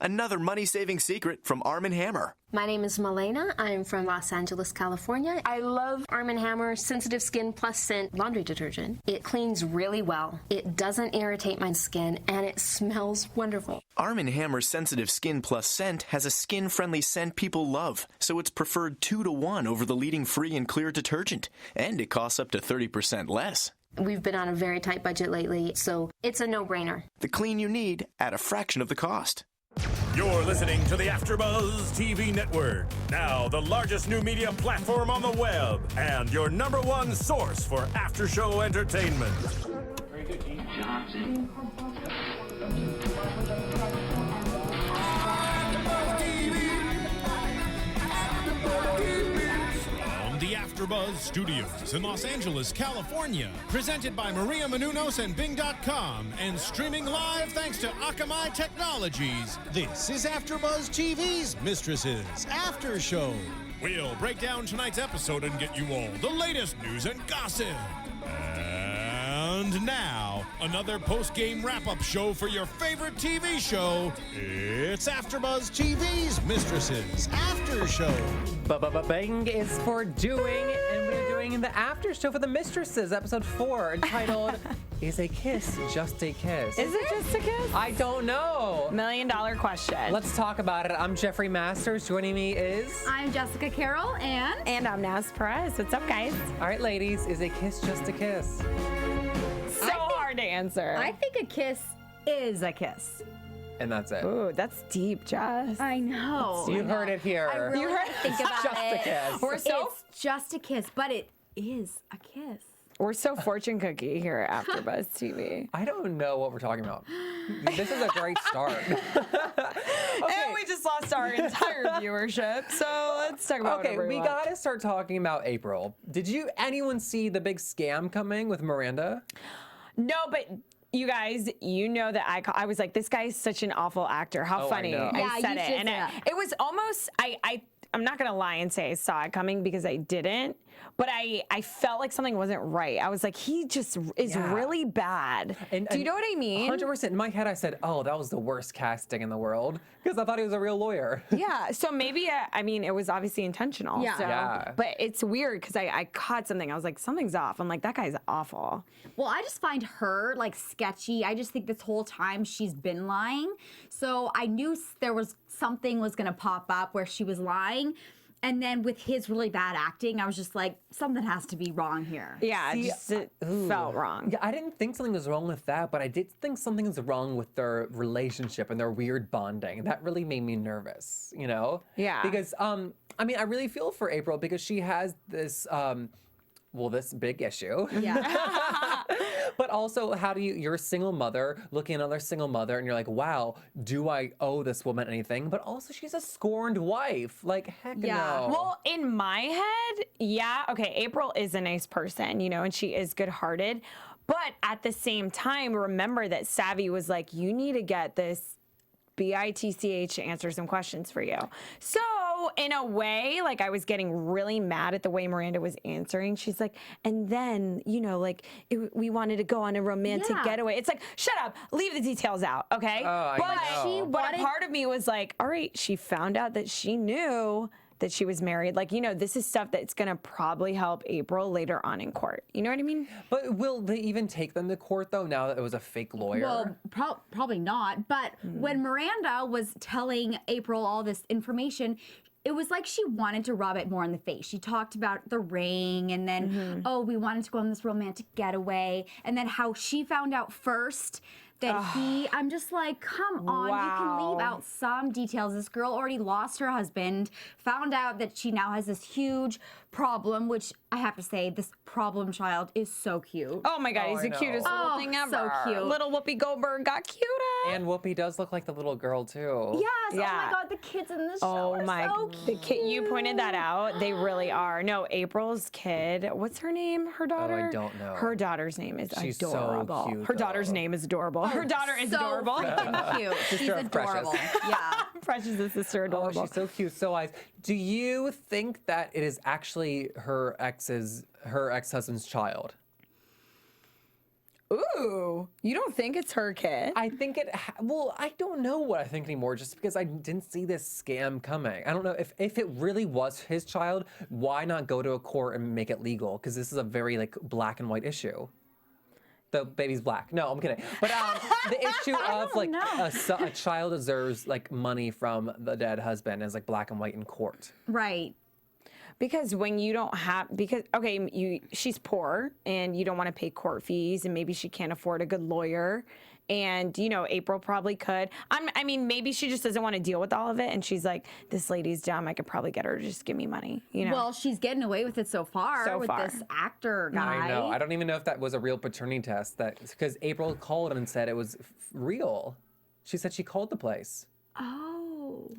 Another money-saving secret from Arm & Hammer. My name is Malena. I'm from Los Angeles, California. I love Arm & Hammer Sensitive Skin Plus Scent laundry detergent. It cleans really well. It doesn't irritate my skin, and it smells wonderful. Arm & Hammer Sensitive Skin Plus Scent has a skin-friendly scent people love, so it's preferred 2 to 1 over the leading free and clear detergent, and it costs up to 30% less. We've been on a very tight budget lately, so it's a no-brainer. The clean you need at a fraction of the cost. You're listening to the AFTERBUZZ TV Network, now the largest new media platform on the web, and your #1 source for after-show entertainment. Very good, Keith Johnson. The AFTERBUZZ Studios in Los Angeles, California. Presented by Maria Menounos and Bing.com and streaming live thanks to Akamai Technologies. This is AFTERBUZZ TV's Mistresses After Show. We'll break down tonight's episode and get you all the latest news and gossip. And now, another post-game wrap-up show for your favorite TV show. It's AFTERBUZZ TV's Mistresses After Show. Bang is for doing, and we're doing the after show for the Mistresses, episode 4, entitled Is a Kiss Just a Kiss? Is it just a kiss? I don't know. $1 million question. Let's talk about it. I'm Jeffrey Masters. Joining me is... I'm Jessica Carroll, And I'm Naz Perez. What's up, guys? All right, ladies, is a kiss just a kiss? So hard to answer. I think a kiss is a kiss. And that's it. Ooh, that's deep, Jess. I know. You heard it here. I really had to think about just it. a kiss. It's just a kiss, but it is a kiss. We're so fortune cookie here at AfterBuzz TV. I don't know what we're talking about. This is a great start. And we just lost our entire viewership, so let's talk about Okay, we gotta start talking about April. Did anyone see the big scam coming with Miranda? No, but you guys, you know that I was like, this guy is such an awful actor. How funny. I said it. And it was almost, I'm not going to lie and say I saw it coming because I didn't, but I felt like something wasn't right. I was like, he just is really bad. Do you know what I mean? 100%. In my head, I said, oh, that was the worst casting in the world because I thought he was a real lawyer. Yeah. So maybe, it was obviously intentional. Yeah. So, but it's weird because I caught something. I was like, something's off. I'm like, that guy's awful. Well, I just find her like sketchy. I just think this whole time she's been lying. So I knew there was something was going to pop up where she was lying. And then with his really bad acting, I was just like, something has to be wrong here. Yeah, it felt wrong. Yeah, I didn't think something was wrong with that, but I did think something was wrong with their relationship and their weird bonding. That really made me nervous, you know? Yeah. Because, I really feel for April because she has this, this big issue. Yeah. But also, you're a single mother, looking at another single mother, and you're like, wow, do I owe this woman anything? But also, she's a scorned wife. Like, heck no. Well, in my head, okay, April is a nice person, and she is good-hearted. But at the same time, remember that Savi was like, you need to get this BITCH to answer some questions for you. So in a way, like I was getting really mad at the way Miranda was answering. She's like, and then, we wanted to go on a romantic getaway. It's like, shut up, leave the details out, okay? But a part of me was like, all right, she found out that she knew that she was married. Like, this is stuff that's going to probably help April later on in court. You know what I mean? But will they even take them to court, though, now that it was a fake lawyer? Well, probably not. But when Miranda was telling April all this information, it was like she wanted to rub it more in the face. She talked about the ring and then, we wanted to go on this romantic getaway. And then how she found out first that I'm just like, come on, you can leave out some details. This girl already lost her husband, found out that she now has this huge problem, which I have to say, this problem child is so cute. Oh my God, he's the cutest little thing ever. So cute. Little Whoopi Goldberg got cuter. And Whoopi does look like the little girl, too. Yes, oh my God, the kids in this show are so cute. You pointed that out. They really are. No, April's kid, what's her name? Her daughter? Oh, I don't know. Her daughter's name is She's adorable. so cute, her daughter's name is adorable. Her daughter is adorable. Freaking cute. She's adorable. Yeah. Precious' the sister, adorable. Oh, she's so cute, so wise. Do you think that it is actually her ex-husband's child? Ooh, you don't think it's her kid? I think well, I don't know what I think anymore just because I didn't see this scam coming. I don't know if it really was his child, why not go to a court and make it legal? Because this is a very like black and white issue. The baby's black. No, I'm kidding. But the issue of like a child deserves like money from the dead husband is like black and white in court. Right. Because when you don't have, she's poor and you don't want to pay court fees and maybe she can't afford a good lawyer. And, you know, April probably could. I mean, maybe she just doesn't want to deal with all of it. And she's like, this lady's dumb. I could probably get her to just give me money, you know? Well, she's getting away with it so far with this actor guy. I know. I don't even know if that was a real paternity test. Because April called and said it was real. She said she called the place. Oh.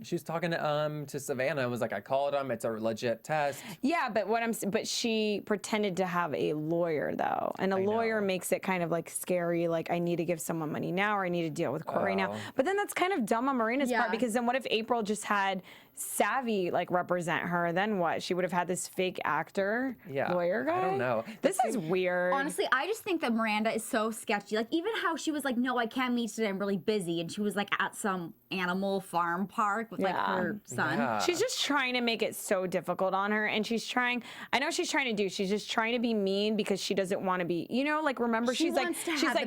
She was talking to Savannah and was like, I called him. It's a legit test. Yeah, but she pretended to have a lawyer though. And a lawyer makes it kind of like scary. Like I need to give someone money now or I need to deal with court right now. But then that's kind of dumb on Marina's part because then what if April just had Savi like represent her? Then what? She would have had this fake actor lawyer guy? I don't know. This is weird. Honestly, I just think that Miranda is so sketchy. Like even how she was like, no, I can't meet today. I'm really busy. And she was like at some animal farm park with like her son. Yeah. She's just trying to make it so difficult on her. And she's trying, I know she's trying to do, she's just trying to be mean because she doesn't want to be, you know, like remember she's like,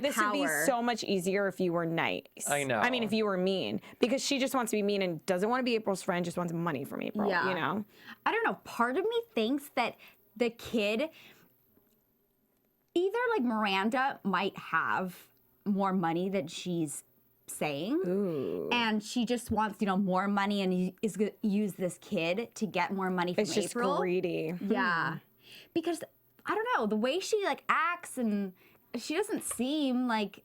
this would be so much easier if you were nice. I know. I mean, if you were mean, because she just wants to be mean and doesn't want to be April's friend, just wants money from April, you know? I don't know. Part of me thinks that the kid, either like Miranda might have more money than she's saying, and she just wants, you know, more money and is going to use this kid to get more money from April. It's just greedy. Yeah. Because, I don't know, the way she like acts and she doesn't seem like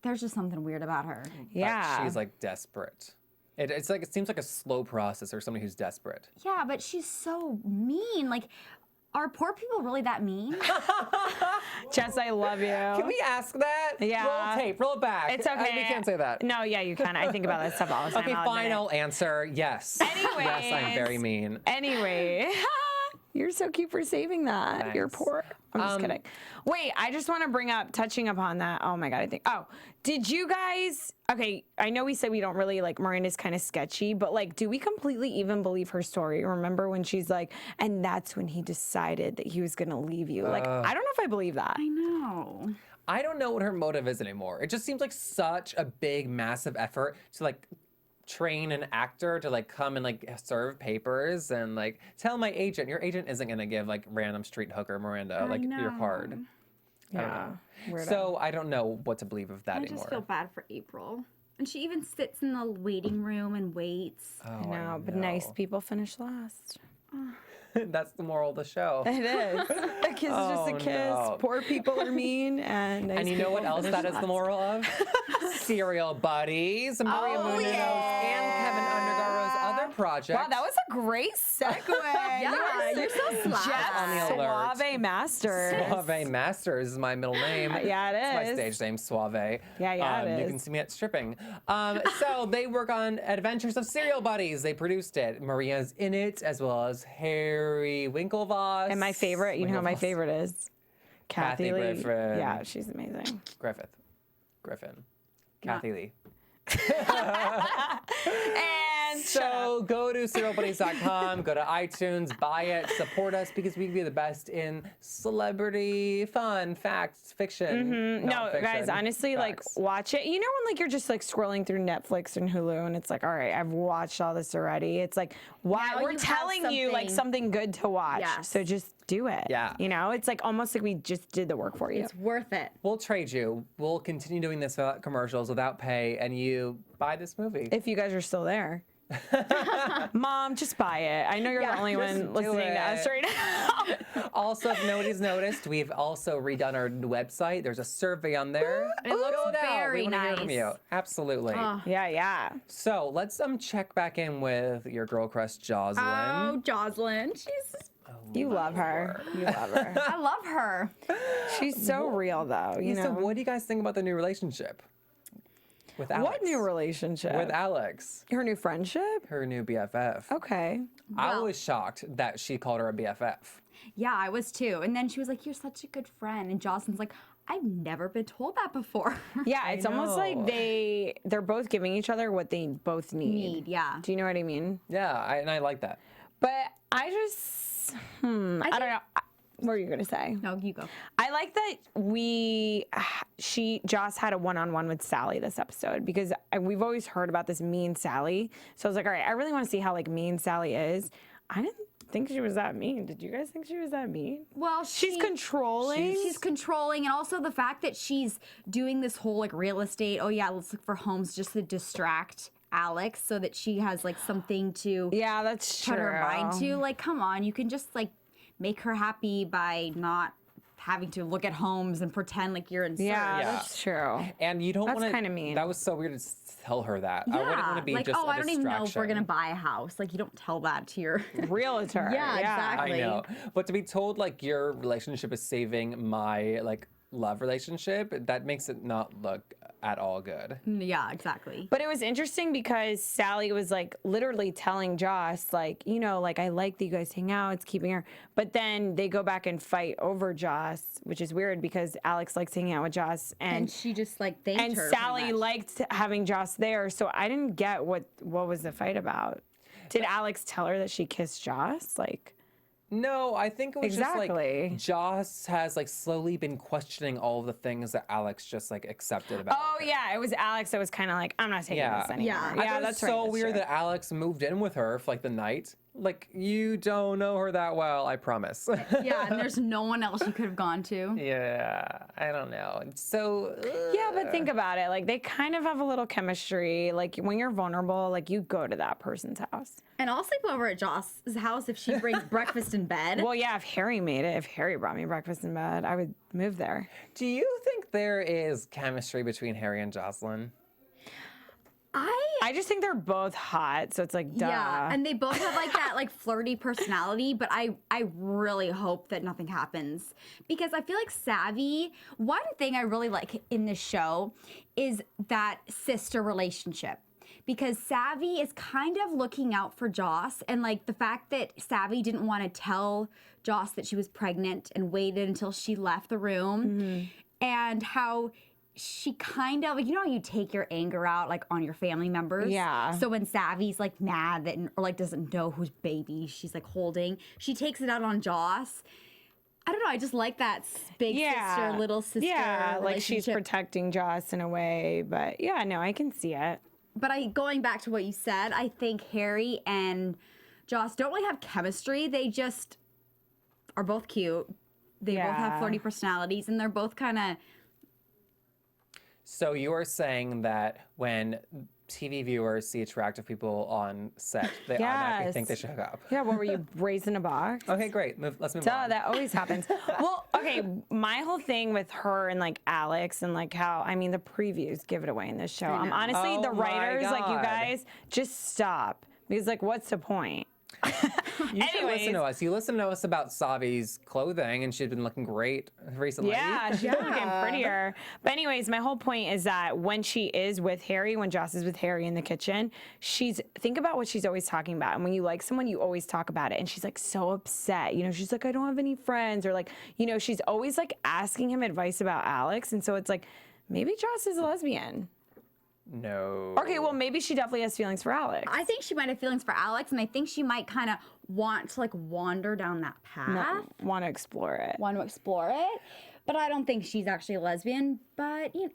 there's just something weird about her. Yeah. But she's like desperate. It's like, it seems like a slow process or somebody who's desperate. Yeah, but she's so mean. Like, are poor people really that mean? Jess, I love you. Can we ask that? Yeah. Roll tape, roll it back. It's okay. We can't say that. No, yeah, you can. I think about that stuff all the time. Okay, final answer, yes. Anyways. Yes, I'm very mean. Anyway. You're so cute for saving that. Thanks. You're poor. I'm just kidding. Wait, I just want to bring up, touching upon that. Oh my God, did you guys, okay, I know we said we don't really, like, Miranda's kind of sketchy, but, like, do we completely even believe her story? Remember when she's like, and that's when he decided that he was going to leave you? Like, I don't know if I believe that. I know. I don't know what her motive is anymore. It just seems like such a big, massive effort to, like, train an actor to like come and like serve papers and like tell my agent. Your agent isn't gonna give like random street hooker Miranda like your card. Yeah. I don't know. Weirdo. So I don't know what to believe of that anymore. I just feel bad for April. And she even sits in the waiting room and waits. I know, but nice people finish last. That's the moral of the show. It is. A kiss is just a kiss. No. Poor people are mean, and nice you know what else that is the moral of? Serial buddies. Maria Menounos and Kevin Undergaro's other project. Wow, that was a great segue. You're so Jeff on the alert. Suave Masters. Suave Masters is my middle name. Yeah, it It's is. my stage name, Suave. Yeah, it You is. can see me at stripping. So they work on Adventures of Serial Buddies. They produced it. Maria's in it, as well as Harry Winklevoss. And my favorite, you know who my favorite is? Kathy Lee. Griffin. Yeah, she's amazing. Griffin. Kathy Lee. And So go to serialbuddies.com, go to iTunes, buy it, support us because we can be the best in celebrity fun, facts, fiction. no, guys, honestly, like watch it. You know when like you're just like scrolling through Netflix and Hulu and it's like, all right, I've watched all this already. It's like, why Now we're you have telling you like something good to watch. Yes. So just do it. Yeah. You know, it's like almost like we just did the work for you. It's worth it. We'll trade you. We'll continue doing this without commercials, without pay, and you buy this movie. If you guys are still there. Mom, just buy it. I know you're the only one listening to us right now. Also, if nobody's noticed, we've also redone our website. There's a survey on there. It looks Fill it out. very We want to hear from nice. you. Absolutely. Yeah. So let's check back in with your girl crush, Jocelyn. Oh, Jocelyn. You love her. You love her. I love her. She's so real though. You So know. what do you guys think about the new relationship with Alex? What new relationship? With Alex, Her new friendship? her new BFF. Okay. I was shocked that she called her a BFF. Yeah, I was too. And then she was like, you're such a good friend. And Jocelyn's like, I've never been told that before. Yeah, it's almost like they're both giving each other what they both need. Yeah. Do you know what I mean? Yeah, and I like that. But I just, I don't know. What were you gonna say? No, you go. I like that Joss had a one-on-one with Sally this episode because we've always heard about this mean Sally. So I was like, all right, I really want to see how like mean Sally is. I didn't think she was that mean. Did you guys think she was that mean? Well, she's controlling. She's controlling, and also the fact that she's doing this whole like real estate. Oh yeah, let's look for homes just to distract Alex so that she has like something to that's put true. her mind to. Like, come on, you can just like make her happy by not having to look at homes and pretend like you're in search. Yeah, that's true. And you don't want to. That's kind of mean. That was so weird to tell her that. Yeah. I wouldn't want to be like, just oh, a I don't even know if we're distraction. gonna buy a house. Like, you don't tell that to your Realtor. Yeah, exactly. I know. But to be told like your relationship is saving my like love relationship, that makes it not look at all good. Yeah, exactly. But it was interesting because Sally was like literally telling Joss, like, you know, like, I like that you guys hang out, it's keeping her. But then they go back and fight over Joss, which is weird because Alex likes hanging out with Joss. And she just like thanked and her. Sally liked having Joss there. So I didn't get what was the fight about. Did Alex tell her that she kissed Joss? Like, No, I think it was Exactly. just like Joss has like slowly been questioning all of the things that Alex just like accepted about oh her. yeah, it was Alex that was kind of like, I'm not taking this anymore. Yeah. I Yeah, thought that's it was so right. weird that Alex moved in with her for like the night. Like, you don't know her that well, I promise. Yeah, and there's no one else you could have gone to. Yeah, I don't know. So Yeah, but think about it. Like, they kind of have a little chemistry. Like, when you're vulnerable, like, you go to that person's house. And I'll sleep over at Joss's house if she brings breakfast in bed. Well, yeah, if Harry made it, if Harry brought me breakfast in bed, I would move there. do you think there is chemistry between Harry and Jocelyn? I just think they're both hot, so it's like, duh. Yeah, and they both have like that like flirty personality, but I really hope that nothing happens because I feel like Savi, one thing I really like in this show is that sister relationship. Because Savi is kind of looking out for Joss, and like the fact that Savi didn't want to tell Joss that she was pregnant and waited until she left the room, and how she kind of, you know, how you take your anger out like on your family members. Yeah. So when Savi's like mad that or like doesn't know whose baby she's like holding, she takes it out on Joss. I don't know. I just like that big sister, little sister. Yeah, like she's relationship. protecting Joss in a way, but yeah, no, I can see it. But going back to what you said, I think Harry and Joss don't really have chemistry. They just are both cute. They both have flirty personalities, and they're both kind of. So you are saying that when TV viewers see attractive people on set, they automatically think they should hook up. Yeah, what were you, raised in a box? Okay, great. Let's move Duh, on. that always happens. Well, okay, my whole thing with her and like Alex and like how, I mean, the previews give it away in this show. Honestly, Oh the my writers, like you God. guys, just stop. Because like, what's the point? You should listen to us. You listen to us about Savi's clothing, and she's been looking great recently. Yeah, she's looking prettier. But anyways, my whole point is that when she is with Harry, when Joss is with Harry in the kitchen, think about what she's always talking about. And when you like someone, you always talk about it. And she's like so upset. You know, she's like, I don't have any friends. Or like, you know, she's always like asking him advice about Alex. And so it's like, maybe Joss is a lesbian. No. Okay, well, maybe she definitely has feelings for Alex. I think she might have feelings for Alex, and I think she might kind of want to like wander down that path. Want to explore it. Want to explore it, but I don't think she's actually a lesbian. But you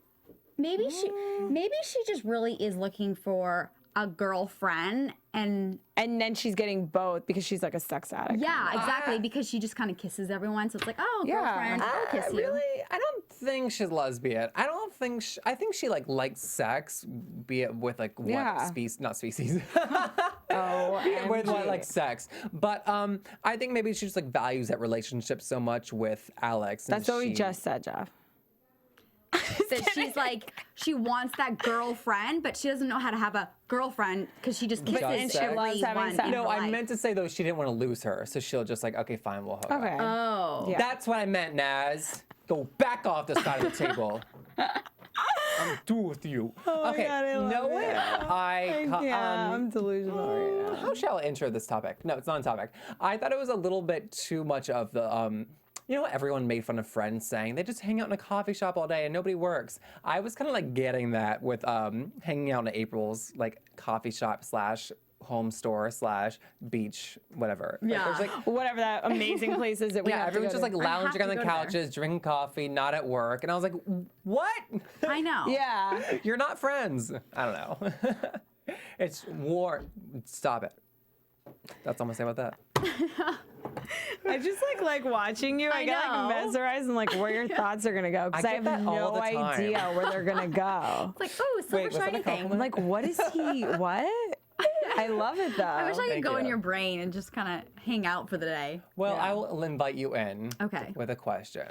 know, maybe she just really is looking for a girlfriend, and then she's getting both because she's like a sex addict. yeah, exactly, because she just kind of kisses everyone. So it's like, oh, girlfriend, I'll kiss you. Really? I don't think she's lesbian. I don't think I think she like likes sex, be it with like what species, not species. With what, like sex. But I think maybe she just like values that relationship so much with Alex. That's what we just said, Jeff. That she's like, she wants that girlfriend, but she doesn't know how to have a girlfriend because she just kisses and she loves having everyone sex. in No, her I life. meant to say though she didn't want to lose her, so she'll just like, okay, fine, we'll hook up. Okay. Oh. Yeah. That's what I meant, Naz. Go back off the side of the table. I'm through with you. Okay, God, I love no it. way. I'm delusional right now. How shall I intro this topic? No, it's not a topic. I thought it was a little bit too much of the you know what everyone made fun of Friends saying? They just hang out in a coffee shop all day and nobody works. I was kind of like getting that with hanging out in April's like coffee shop / home store / beach, whatever. Yeah. Like, there's, like, Whatever that amazing place is that we yeah, have to everyone's go just to. like I have lounging to on the go there. couches, drinking coffee, not at work. And I was like, what? I know. Yeah. You're not friends. I don't know. It's war. Stop it. That's all I'm gonna say about that. I just like watching you. I get know. like mesmerized and like where your thoughts are gonna go because I get have that all no the time. idea where they're gonna go. It's like, oh, silver Wait, was that a shiny thing. compliment? Like, what is he? What? I love it though. I wish I could Thank go in you. your brain and just kind of hang out for the day. Well, I will invite you in. Okay. With a question.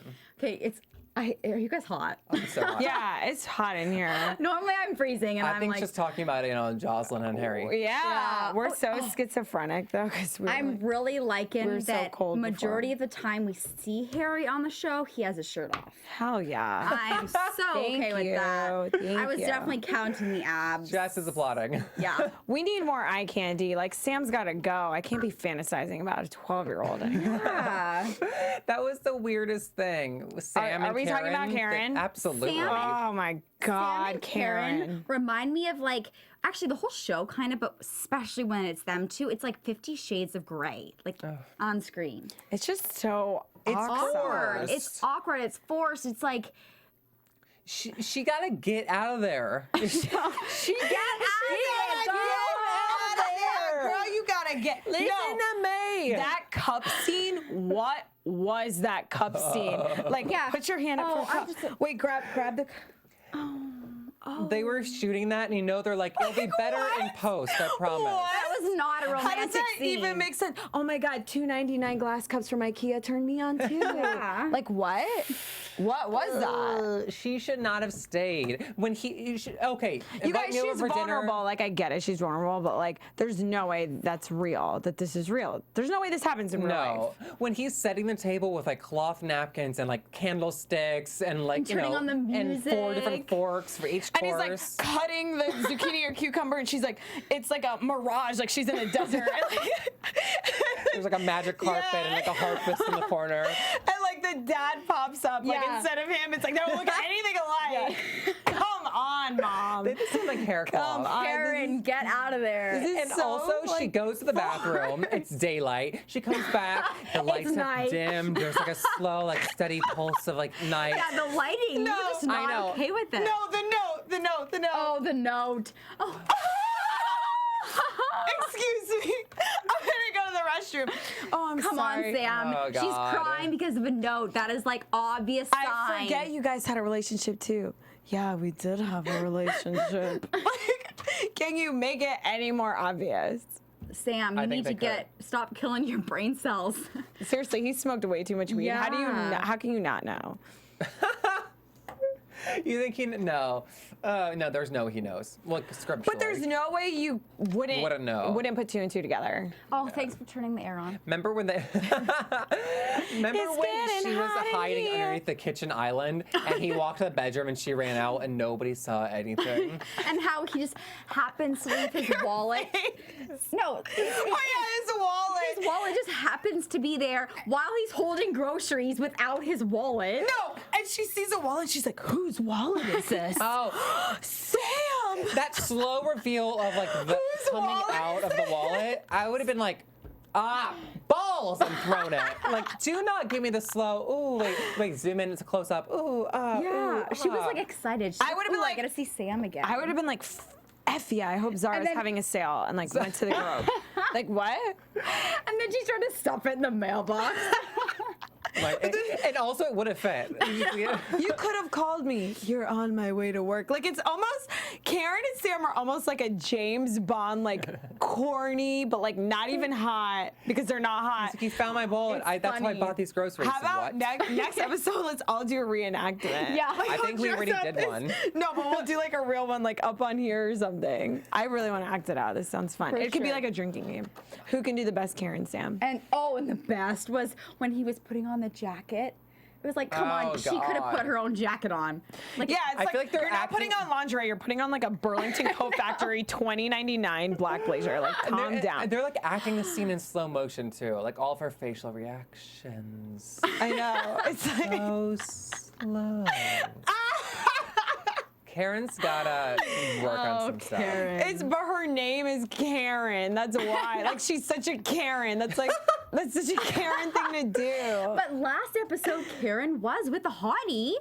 Okay, are you guys hot? So Yeah, it's hot in here. Normally I'm freezing and I I'm think like, just talking about Jocelyn and Harry. Yeah, we're Oh, so schizophrenic though because I'm really liking were so that cold majority before. of the time we see Harry on the show, he has his shirt off. hell yeah. I'm so Thank okay with you, that. thank I was you. definitely counting the abs. Jess is applauding. Yeah. We need more eye candy. Like Sam's got to go. I can't be fantasizing about a 12-year-old anymore. Yeah. That was the weirdest thing. Sam Are and we talking about they- Karen? Absolutely. Sam- Oh my Sam God, and Karen. remind me of like actually the whole show kind of, but especially when it's them two, it's like 50 Shades of Grey, like on screen. It's just so Awkward. forced. It's awkward. It's forced. It's like She gotta get out of there. she got Girl, you gotta get. Listen to me. That cup scene. What was that cup scene? Like, Yeah. put your hand up Oh, for a I'm cup. just- Wait, grab the. They were shooting that, and they're like, it'll be better in post. I promise. that was not a How romantic does that scene. even make sense? Oh my God, $2.99 glass cups from IKEA turned me on too. Yeah. Like what? What was that? She should not have stayed. When okay. You invite guys, me over she's for dinner. vulnerable. Like I get it, she's vulnerable, but like, there's no way that's real. That this is real. There's no way this happens in real life. No. When he's setting the table with like cloth napkins and like candlesticks and like turning on the and 4 different music. forks for each And course. he's like cutting the zucchini or cucumber, and she's like, it's like a mirage, like she's in a desert. And, There's like a magic carpet and like a harpist in the corner. and like the dad pops up, like Yeah. instead of him, it's like they don't look anything alike. Come on, mom. They just seem like hair cloth. Karen, get out of there. And so, also, she like, goes to the bathroom. It's daylight. She comes back. The lights have night. dimmed. There's like a slow, like steady pulse of like night. Yeah, the lighting. No, You're just I not know. okay with it. No, the note. Oh, the note. Oh. Excuse me. I'm gonna go to the restroom. Oh, I'm Come sorry. on, Sam. Oh, She's God. crying because of a note. That is like obvious sign. I forget you guys had a relationship too. Yeah, we did have a relationship. Like, can you make it any more obvious? Sam, I you think need to they stop killing your brain cells. Seriously, he smoked way too much weed. How do you? Yeah. How can you not know? You think he? No. No, there's no he knows. Well, scripturally. But there's no way you wouldn't know. Wouldn't put 2 and 2 together. Oh, thanks for turning the air on. Remember when they? Remember It's when getting she was hot in hiding here. underneath the kitchen island, and he walked to the bedroom, and she ran out, and nobody saw anything. And how he just happens to leave his wallet. No, Oh yeah, his wallet. his wallet just happens to be there while he's holding groceries without his wallet. No, and she sees a wallet, and she's like, "Whose wallet is this?" Oh, Sam. that slow reveal of like the Whose coming wallet out is of the wallet, I would have been like, balls, and thrown it. Like, do not give me the slow. Ooh, wait, zoom in. It's a close up. Ooh, Yeah, ooh, she was like excited. She's I would've been "Ooh, like- I gotta see Sam again. I would have been like, F yeah, I hope Zara's then- having a sale, and like went to the Grove. Like what? And then she's trying to stuff it in the mailbox. Like, and also it would have fit. You could have called me. You're on my way to work. Like it's almost Karen and Sam are almost like a James Bond, like corny, but like not even hot because they're not hot. He found my wallet. That's why I funny. bought these groceries. How about What? next episode? Let's all do a reenactment. Yeah. I think we already did one. No, but we'll do like a real one, like up on here or something. I really want to act it out. This sounds fun. For It could be sure. like a drinking game. Who can do the best Karen, Sam? And and the best was when he was putting on the jacket It was like, come on, she could have put her own jacket on. Like, Yeah, it's I like, feel like they're you're not acting- putting on lingerie. You're putting on like a Burlington Coat Factory $20.99 black blazer. Like, calm down. They're like acting the scene in slow motion too, like all of her facial reactions. I know. It's like, So slow. Karen's gotta work on some stuff. but her name is Karen. That's why. Like, she's such a Karen. That's such a Karen thing to do. But last episode, Karen was with the hottie.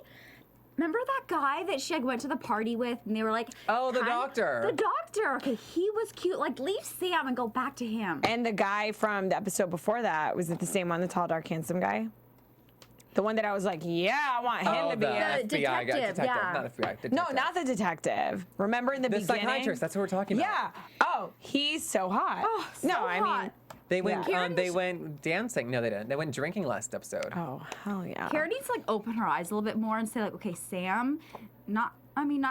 Remember that guy that she like, went to the party with, and they were like, Oh, the doctor. The doctor. Okay, he was cute. Like, leave Sam and go back to him. And the guy from the episode before that, was it the same one, the tall, dark, handsome guy? The one that I was like, yeah, I want him to be the a... FBI guy. detective, yeah. Not FBI. Detective. No, not the detective. Remember in the beginning? psychiatrist. That's what we're talking about. Yeah. Oh, he's so hot. Oh, so no, I mean, hot. They went. Yeah. They went dancing. No, they didn't. They went drinking last episode. oh, hell yeah. Karen needs to like open her eyes a little bit more and say like, okay, Sam, not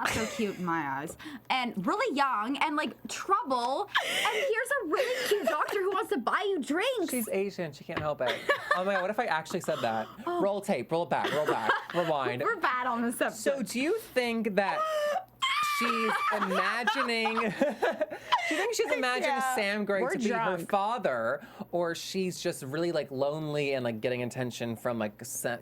so cute in my eyes, and really young, and like trouble, and here's a really cute doctor who wants to buy you drinks. She's Asian. She can't help it. Oh my god! What if I actually said that? Roll tape. Roll it back. Roll back. Rewind. We're bad on this episode. So do you think that she's imagining? Do you think she's imagining Yeah, Sam Gray we're to be her drunk. father, or she's just really like lonely and like getting attention from like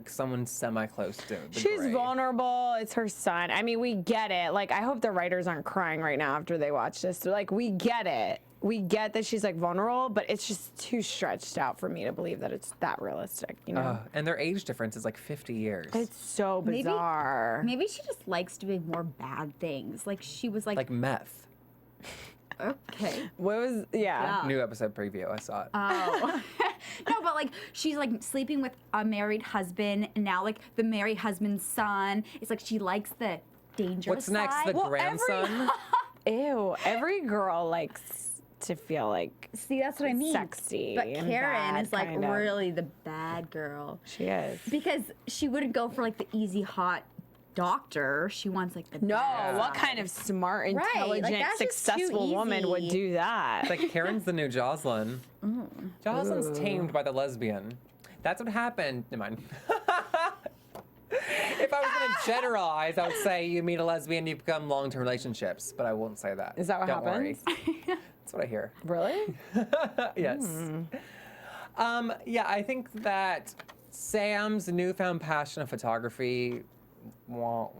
someone semi-close to? The She's Gray? vulnerable. It's her son. I mean, we get it. Like, I hope the writers aren't crying right now after they watch this. They're like, we get it. We get that she's like vulnerable, but it's just too stretched out for me to believe that it's that realistic, you know? And their age difference is like 50 years. It's so bizarre. Maybe she just likes doing more bad things. Like she was like meth. okay. What was, yeah. New episode preview. I saw it. Oh. No, but like she's like sleeping with a married husband, and now like the married husband's son. It's like she likes the dangerous What's next? side. The grandson? Ew, every girl likes to feel like See, that's what I mean. sexy. But and Karen bad, is like kind of. really the bad girl. She is. Because she wouldn't go for like the easy hot doctor. She wants like the No, bad what side. kind of smart, Right, like, intelligent, that's just successful too woman would easy. do that? It's like Karen's the new Jocelyn. Jocelyn's tamed by the lesbian. That's what happened. Never mind. If I was going to generalize, I would say you meet a lesbian, you become long-term relationships, but I won't say that. Is that what Don't worry. happens? That's what I hear. Really? Yes. Yeah, I think that Sam's newfound passion of photography. What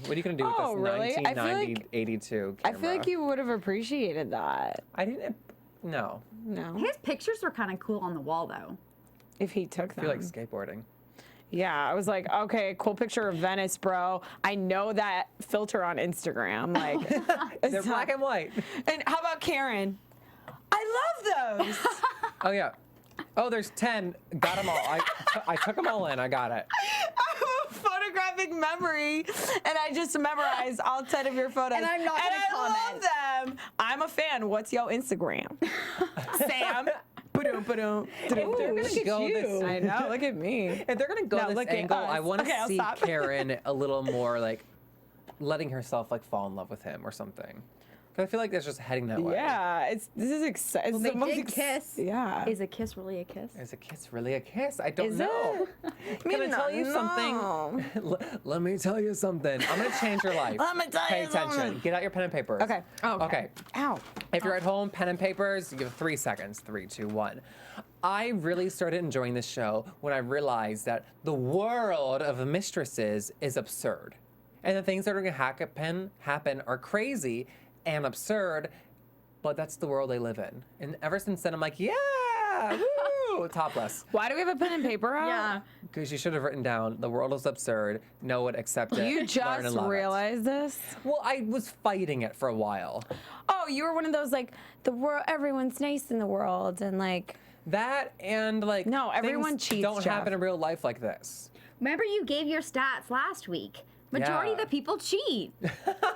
are you going to do with Oh, this really? I feel 1990 like- 82 I camera? feel like you would have appreciated that. I didn't. No. No. His pictures were kind of cool on the wall though. If he took I them. feel like skateboarding. Yeah, I was like, okay, cool picture of Venice, bro. I know that filter on Instagram. Like, They're black and white. And how about Karen? I love those. Oh, yeah. Oh, there's 10. Got them all. I took them all in. I got it. I have a photographic memory, and I just memorized all 10 of your photos. And I'm not gonna I love them. I'm a fan. What's your Instagram? Sam. Ba-doom, ba-doom. They're gonna go this. I know. Look at me. If they're gonna go No, this look at angle, us. I want to Okay, I'll see stop. Karen a little more like letting herself like fall in love with him or something. 'Cause I feel like that's just heading that way. Yeah, this is exciting. Well, they did kiss. Yeah. Is a kiss really a kiss? Is a kiss really a kiss? I don't Is know. Can I tell you no. something? Let me tell you something. I'm gonna change your life. Let me tell Pay you attention. something. Get out your pen and papers. Okay. Okay. Ow. If you're at home, pen and papers, you have 3 seconds. 3, 2, 1. I really started enjoying this show when I realized that the world of Mistresses is absurd. And the things that are going to happen are crazy and absurd, but that's the world they live in. And ever since then, I'm like, yeah, woo, topless. Why do we have a pen and paper out? Yeah. Because you should have written down, the world is absurd, know it, accept it, You learn just and love it. realized this? Well, I was fighting it for a while. Oh, you were one of those like the world. Everyone's nice in the world, and like That and like No, everyone things cheats, don't Jeff. happen in real life like this. Remember you gave your stats last week. Majority of Yeah. the people cheat.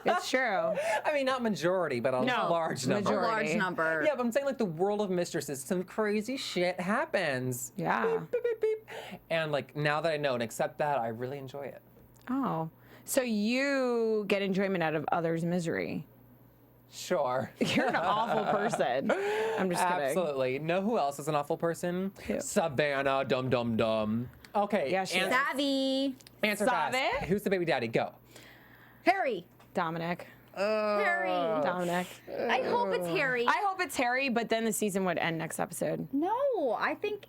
it's true. I mean, not majority, but a No, large number. A majority. large number. Yeah, but I'm saying like the world of Mistresses, some crazy shit happens. Yeah. Beep, beep, beep, beep. And like now that I know and accept that, I really enjoy it. Oh, so you get enjoyment out of others' misery. Sure. You're an awful person. I'm just kidding. Absolutely. Know who else is an awful person? Who? Savannah, dum dum dum. Okay. Yeah, she is. Savvy. Answer fast. Savi? Who's the baby daddy? Go. Harry. Dominic. Harry. Dominic. I hope it's Harry. I hope it's Harry, but then the season would end next episode. No, I think.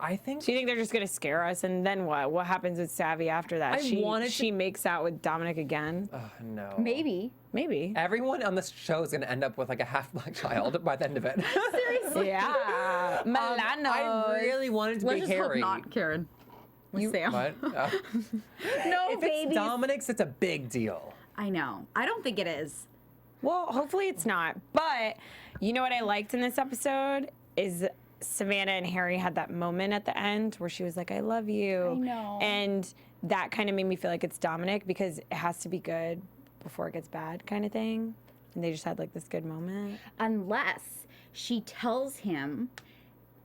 Do you think they're just gonna scare us, and then what? What happens with Savi after that? She makes out with Dominic again. Oh, no. Maybe. Everyone on this show is gonna end up with like a half-black child by the end of it. Seriously. Yeah. Milano. I really wanted to Let's be just Harry. hope not, Karen. With Sam. What? Oh. No, If baby. it's Dominic's, it's a big deal. I know. I don't think it is. Well, hopefully it's not. But you know what I liked in this episode is Savannah and Harry had that moment at the end where she was like, I love you. I know. And that kind of made me feel like it's Dominic because it has to be good before it gets bad kind of thing. And they just had like this good moment. Unless she tells him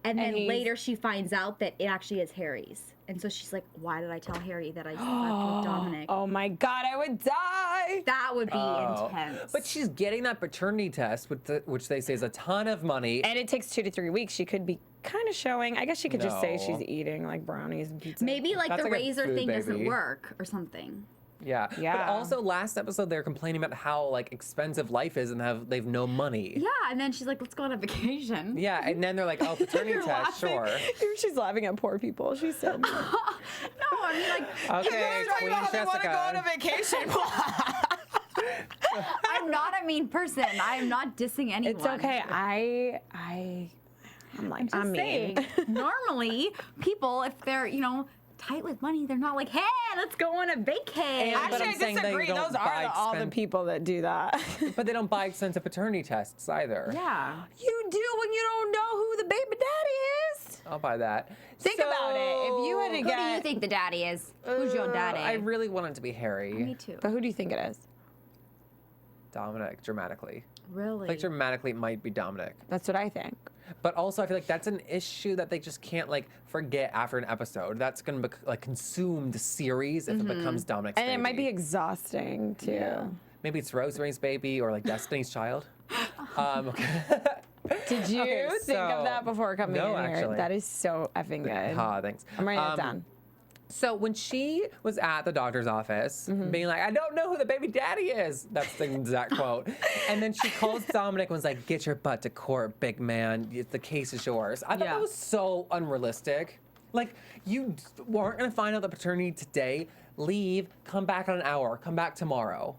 and then later she finds out that it actually is Harry's. And so she's like, why did I tell Harry that I slept with Dominic? Oh my God, I would die. That would be intense. But she's getting that paternity test, which they say is a ton of money. And it takes 2 to 3 weeks. She could be kind of showing. I guess she could just say No. she's eating like brownies and pizza. Maybe like That's the like a razor food thing doesn't baby. work or something. Yeah. But Yeah. also last episode they're complaining about how like expensive life is and they've no money. Yeah, and then she's like, let's go on a vacation. Yeah, and then they're like, oh, paternity test, sure. She's laughing at poor people. She said. No, I mean like, Okay, Queen Jessica. vacation. I'm not a mean person. I'm not dissing anyone. It's okay. I'm like, Just I'm mean. saying, normally people, if they're, tight with money, they're not like, hey, let's go on a vacay. And- but Actually, I'm I saying they disagree. don't Those buy are all the expen- people that do that. But they don't buy expensive paternity tests either. Yeah. You do when you don't know who the baby daddy is. I'll buy that. Think about it. If you had to Who do you think the daddy is? Who's your daddy? I really want it to be Harry. Me too. But who do you think it is? Dominic, dramatically. Really? Like dramatically it might be Dominic. That's what I think. But also I feel like that's an issue that they just can't like forget after an episode. That's gonna like consume the series if it becomes Dominic's And baby. it might be exhausting too. Maybe it's Rosemary's baby or like Destiny's Child. Okay. Did you Okay, think of so- that before coming No, in here? actually. That is so effing good. Ah, thanks. I'm writing it down. So when she was at the doctor's office, being like, I don't know who the baby daddy is. That's the exact quote. And then she calls Dominic and was like, get your butt to court, big man. The case is yours. I thought Yeah. that was so unrealistic. Like, you weren't going to find out the paternity today. Leave, come back in an hour, come back tomorrow.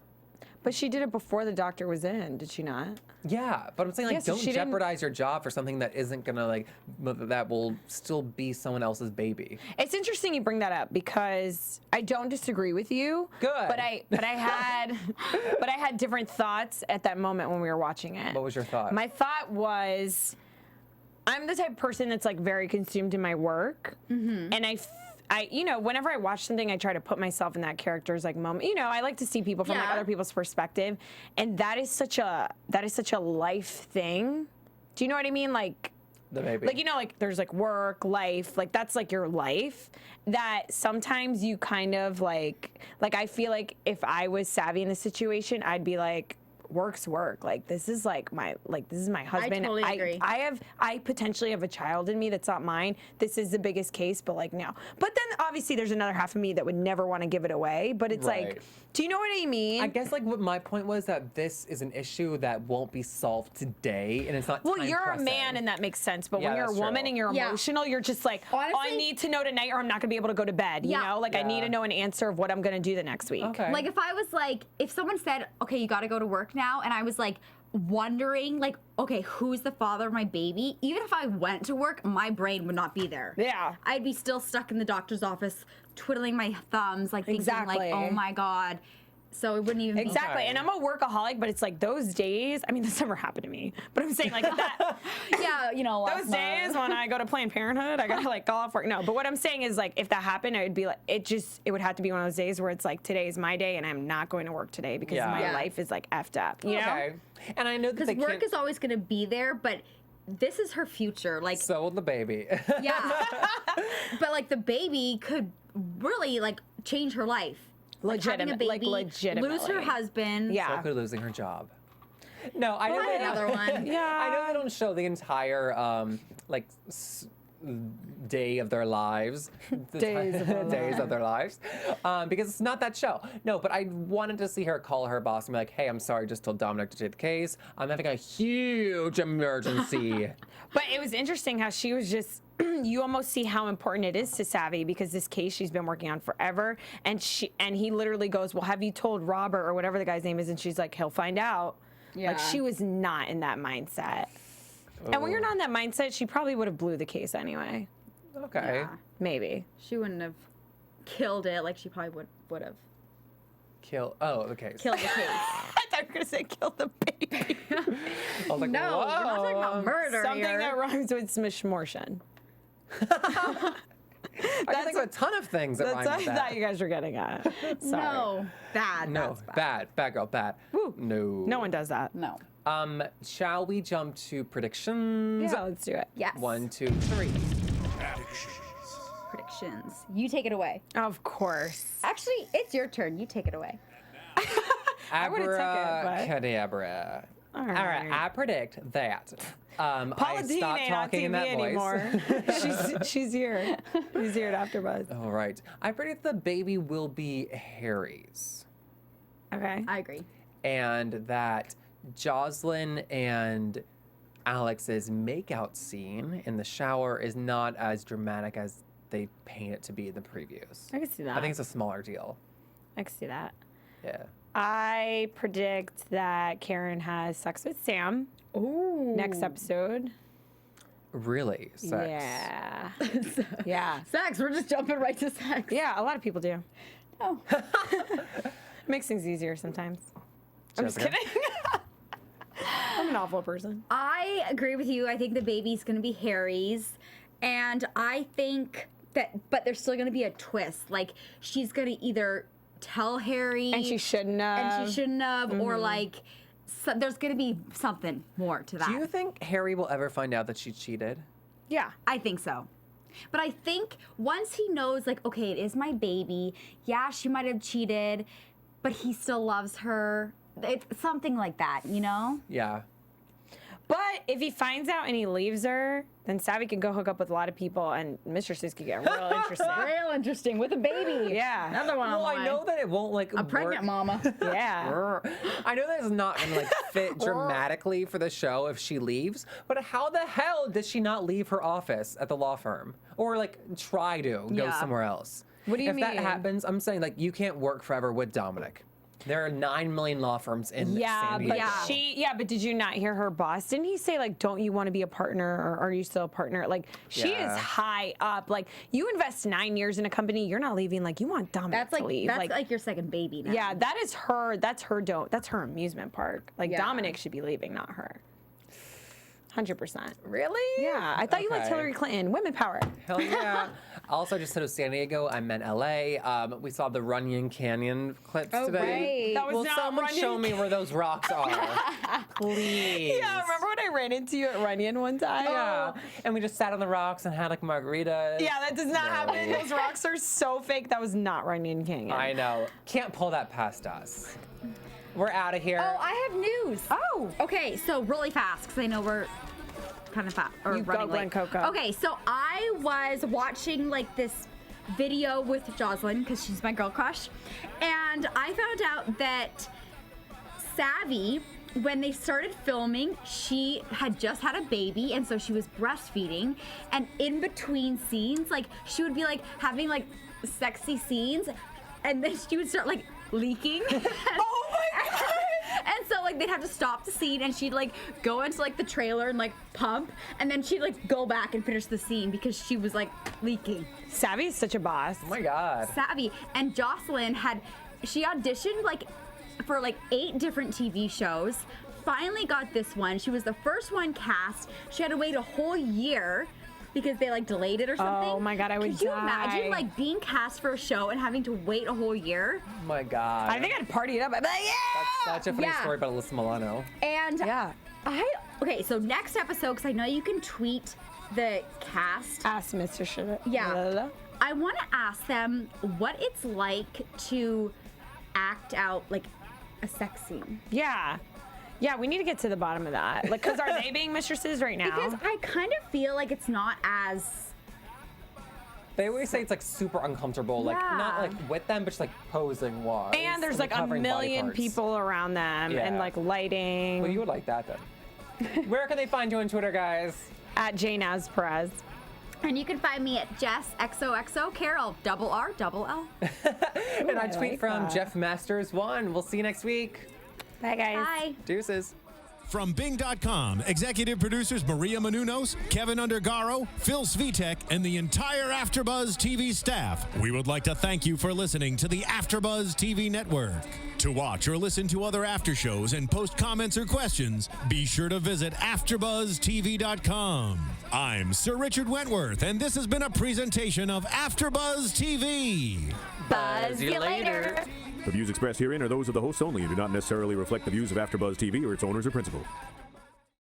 But she did it before the doctor was in, did she not? Yeah, but I'm saying like, Yeah, so don't she didn't- jeopardize your job for something that isn't gonna like, that will still be someone else's baby. It's interesting you bring that up because I don't disagree with you. Good. But I had different thoughts at that moment when we were watching it. What was your thought? My thought was, I'm the type of person that's like very consumed in my work, and I whenever I watch something, I try to put myself in that character's like moment. I like to see people from like Yeah. other people's perspective, and that is such a life thing. Do you know what I mean? Like, The baby. like there's like work, life, like that's like your life. That sometimes you kind of like I feel like if I was Savi in the situation, I'd be like, work's work. Like this is my husband. totally agree. I potentially have a child in me that's not mine. This is the biggest case, but like no. But then obviously there's another half of me that would never want to give it away. But it's Right. like, do you know what I mean? I guess like what my point was that this is an issue that won't be solved today, and it's not. Well, time you're pressing. a man, and that makes sense. But Yeah, when you're a that's woman true. and you're Yeah. emotional, you're just like, I Honestly- need to know tonight, or I'm not gonna be able to go to bed. You Yeah. know, like I need Yeah. to know an answer of what I'm gonna do the next week. Okay. Like if I was like, if someone said, okay, you got to go to work now, and I was like wondering, like, okay, who's the father of my baby? Even if I went to work, my brain would not be there. Yeah. I'd be still stuck in the doctor's office, twiddling my thumbs, like thinking, Exactly. like, oh my god. So it wouldn't even Exactly, Okay. and I'm a workaholic, but it's like those days. I mean, this never happened to me, but I'm saying like that. be. Yeah, last Those days when I go to Planned Parenthood, I gotta like call off work. No, but what I'm saying is like if that happened, I would be like, it would have to be one of those days where it's like today is my day and I'm not going to work today because Yeah. my Yeah. life is like effed up. You know? Okay. And I know that because they work can't. is always going to be there, but this is her future. Like, So will the baby. yeah, but like the baby could really like change her life. Like, having a Legitimate- like, baby, lose her legitimately. husband. Yeah. So could losing her job. No, I know Find they another one. Yeah. I know they don't show the entire day of their lives. Days of their lives. Because it's not that show. No, but I wanted to see her call her boss and be like, hey, I'm sorry, just told Dominic to take the case. I'm having a huge emergency. But it was interesting how she was just, you almost see how important it is to Savi because this case she's been working on forever. And he literally goes, well, have you told Robert or whatever the guy's name is? And she's like, he'll find out. Yeah. Like she was not in that mindset. And when you're not in that mindset, she probably would have blew the case anyway. Okay. Yeah. Maybe. She wouldn't have killed it like she probably would have Oh, the case. killed the case. I thought you were going to say kill the baby. I was like, No, we're not talking whoa. about murder Something here. that rhymes with smishmortion. I can think of a ton of things that That's rhyme what I with thought that. you guys were getting at. Sorry. No, bad. No, that's bad. bad girl, bad. Woo. No. No one does that. No. Shall we jump to predictions? Yeah, let's do it. Yes. 1, 2, 3. Predictions. You take it away. Of course. Actually, it's your turn. You take it away. I would've took it, but- Abracadabra. All All right, right. I predict that. Paula I Dean stopped ain't on talking TV in that anymore. voice. she's here. She's here at AfterBuzz. All right. I predict the baby will be Harry's. Okay. I agree. And that Jocelyn and Alex's makeout scene in the shower is not as dramatic as they paint it to be in the previews. I can see that. I think it's a smaller deal. I can see that. Yeah. I predict that Karen has sex with Sam Ooh. next episode. Really? Sex? Yeah. Yeah. Sex. We're just jumping right to sex. Yeah, a lot of people do. Oh. Makes things easier sometimes. I'm just Jessica? kidding. I'm an awful person. I agree with you. I think the baby's going to be Harry's. And I think that, but there's still going to be a twist. Like, she's going to either tell Harry. And she shouldn't have. And she shouldn't have. Or, like, so, there's going to be something more to that. Do you think Harry will ever find out that she cheated? Yeah. I think so. But I think once he knows, like, okay, it is my baby. Yeah, she might have cheated, but he still loves her. It's something like that, you know? Yeah. But if he finds out and he leaves her, then Savi can go hook up with a lot of people and Mistresses could get real interesting. Real interesting with a baby. Yeah. Another one on Well, the I line. know that it won't like A pregnant work. mama. Yeah. I know that it's not gonna like fit dramatically for the show if she leaves, but how the hell did she not leave her office at the law firm or like try to go Yeah. somewhere else? What do you if mean? that happens, I'm saying like you can't work forever with Dominic. There are 9 million law firms in Yeah, San but Diego. but did you not hear her boss? Didn't he say like, don't you want to be a partner or are you still a partner? Like she Yeah. is high up. Like you invest 9 years in a company, you're not leaving. Like you want Dominic That's to leave. that's like your second baby now. yeah, that's her amusement park. Like Yeah. Dominic should be leaving, not her. 100%. Really? Yeah, I thought you liked Okay. Hillary Clinton. Women power. Hell yeah. Also, just said of San Diego, I meant LA. We saw the Runyon Canyon clips today. right. That was Will not someone Runyon show me where those rocks are? Please. Yeah, remember when I ran into you at Runyon one time? Yeah. And we just sat on the rocks and had like margaritas. Yeah, that does not happen. Those rocks are so fake. That was not Runyon Canyon. I know. Can't pull that past us. We're out of here. Oh, I have news. Oh. Okay, so really fast, because I know we're kind of fast. Or You go, running Glen late. Coco. Okay, so I was watching like this video with Jocelyn, because she's my girl crush. And I found out that Savi, when they started filming, she had just had a baby, and so she was breastfeeding. And in between scenes, like she would be like having like sexy scenes, and then she would start like leaking. Oh my god! And so like they'd have to stop the scene, and she'd like go into like the trailer and like pump, and then she'd like go back and finish the scene because she was like leaking. Savvy is such a boss. Oh my God. Savi. And Jocelyn she auditioned like for like 8 different TV shows, finally got this one. She was the first one cast. She had to wait a whole year because they like delayed it or something. Oh my God, I would Could you die. imagine like being cast for a show and having to wait a whole year? Oh my God. I think I'd party it up. I'd be like, yeah! That's such a funny Yeah. story about Alyssa Milano. And Yeah. okay, so next episode, because I know you can tweet the cast. Ask Mr. Shit. Yeah. I want to ask them what it's like to act out like a sex scene. Yeah. Yeah, we need to get to the bottom of that. Like, because are they being mistresses right now? Because I kind of feel like it's not as They always say it's like super uncomfortable, like not like with them, but just like posing wise. And there's like a million people around them and like lighting. Well, you would like that then. Where can they find you on Twitter, guys? At Jane as Perez. And you can find me at Jess XOXO Carroll RRL. And I tweet from Jeff Masters 1. We'll see you next week. Bye, guys. Bye. Deuces. From Bing.com, executive producers Maria Menounos, Kevin Undergaro, Phil Svitek, and the entire AfterBuzz TV staff, we would like to thank you for listening to the AfterBuzz TV network. To watch or listen to other after shows and post comments or questions, be sure to visit AfterBuzzTV.com. I'm Sir Richard Wentworth, and this has been a presentation of AfterBuzz TV. Buzz you later. The views expressed herein are those of the hosts only and do not necessarily reflect the views of AfterBuzz TV or its owners or principals.